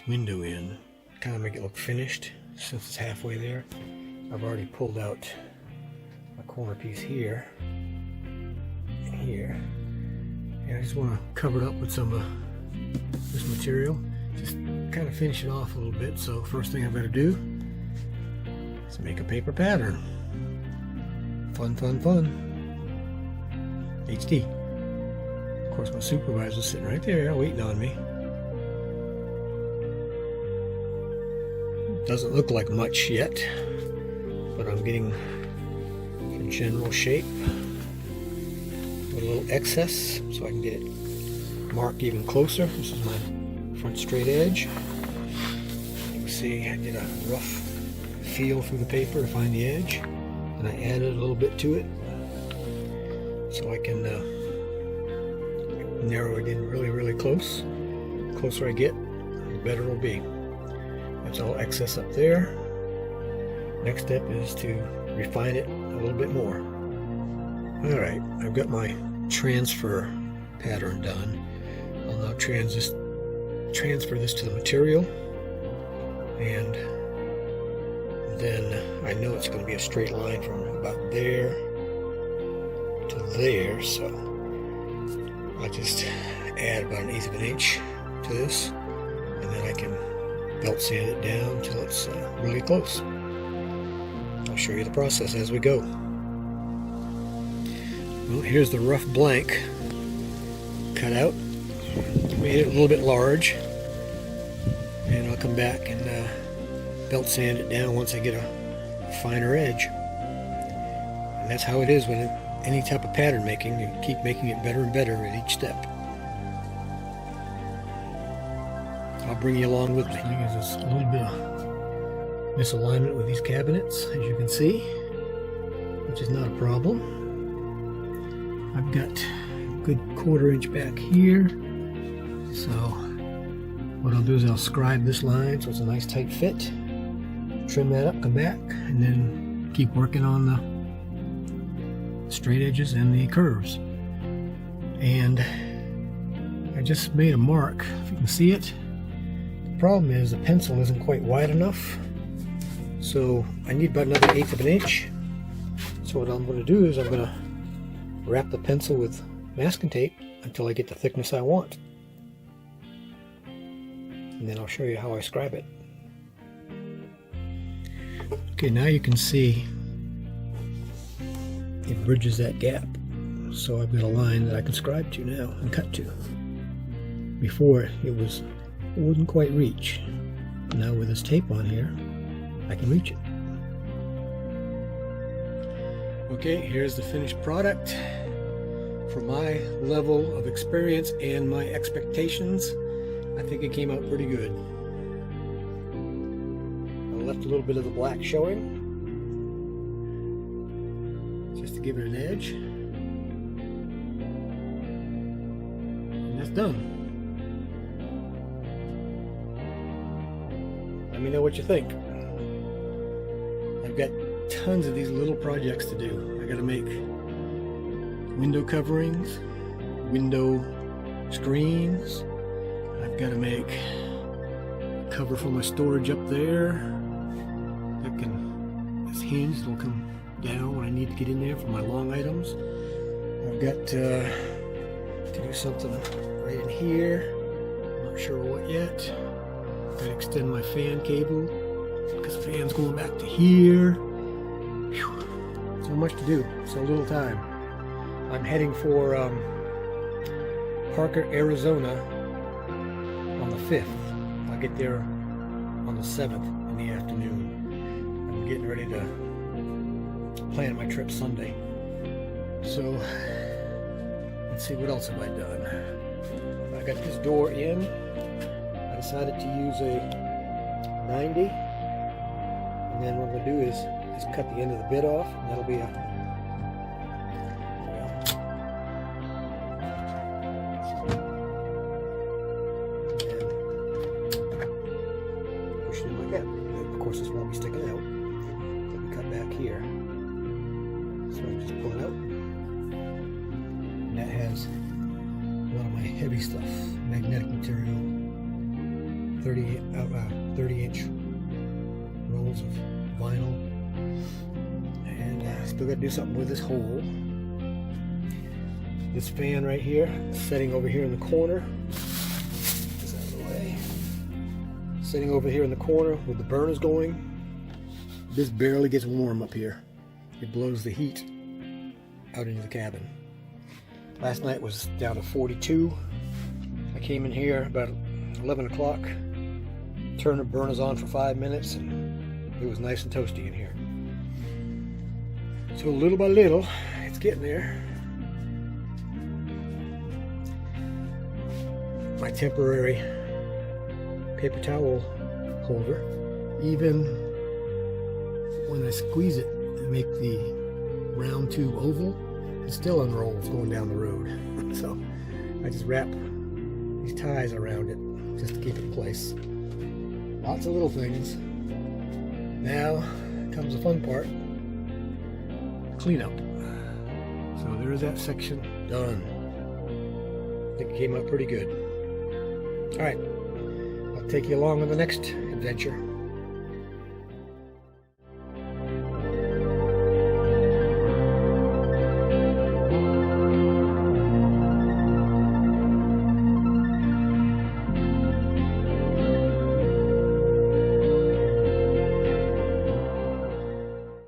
window in, kind of make it look finished since it's halfway there. I've already pulled out my corner piece here and here, and I just want to cover it up with some of this material, just kind of finish it off a little bit. So first thing I've got to do is make a paper pattern. Fun, fun, fun. HD. Of course, my supervisor's sitting right there waiting on me. Doesn't look like much yet, but I'm getting a general shape with a little excess so I can get it marked even closer. This is my front straight edge. You can see I did a rough feel through the paper to find the edge, and I added a little bit to it so I can narrow it in really close. The closer I get, the better it'll be. That's all excess up there. Next step is to refine it a little bit more. Alright, I've got my transfer pattern done. I'll now transfer this to the material, and then I know it's going to be a straight line from about there to there, so I'll just add about 1/8 of an inch to this, and then I can belt sand it down till it's really close. I'll show you the process as we go. Well, here's the rough blank cut out. Made it a little bit large, and I'll come back and belt sand it down once I get a finer edge. And that's how it is when any type of pattern making. You keep making it better and better at each step. I'll bring you along with me. There's a little bit of misalignment with these cabinets, as you can see, which is not a problem. I've got a good 1/4 inch back here, so what I'll do is I'll scribe this line so it's a nice tight fit, trim that up, come back, and then keep working on the straight edges and the curves. And I just made a mark, if you can see it. The problem is the pencil isn't quite wide enough, so I need about another 1/8 of an inch. So what I'm going to do is I'm going to wrap the pencil with masking tape until I get the thickness I want, and then I'll show you how I scribe it. Okay, now you can see it bridges that gap, so I've got a line that I can scribe to now and cut to. Before it wouldn't quite reach. Now with this tape on here, I can reach it. Okay, here's the finished product. For my level of experience and my expectations, I think it came out pretty good. I left a little bit of the black showing, just to give it an edge. And that's done. Let me know what you think. I've got tons of these little projects to do. I gotta make window coverings, window screens. I've got to make a cover for my storage up there that it's hinged, it'll come down when I need to get in there for my long items. I've got to do something right in here, I'm not sure what yet. I've got to extend my fan cable because the fan's going back to here. Whew. So much to do, so little time. I'm heading for Parker, Arizona on the 5th. I'll get there on the 7th in the afternoon. I'm getting ready to plan my trip Sunday. So let's see, what else have I done? I got this door in. I decided to use a 90, and then what I'm going to do is cut the end of the bit off, and that'll be a of course this won't be sticking out. Let me cut back here. So I just pull it out. And that has a lot of my heavy stuff, magnetic material, 30-inch rolls of vinyl. And still got to do something with this hole. This fan right here, setting over here in the corner. Get this out of the way. Sitting over here in the corner with the burners going. This barely gets warm up here. It blows the heat out into the cabin. Last night was down to 42. I came in here about 11 o'clock, turned the burners on for 5 minutes, and it was nice and toasty in here. So little by little, it's getting there. My temporary paper towel holder, even when I squeeze it and make the round tube oval, it still unrolls going down the road. So I just wrap these ties around it just to keep it in place. Lots of little things. Now comes the fun part, cleanup. So there's that section done. I think it came out pretty good. All right, I'll take you along on the next adventure.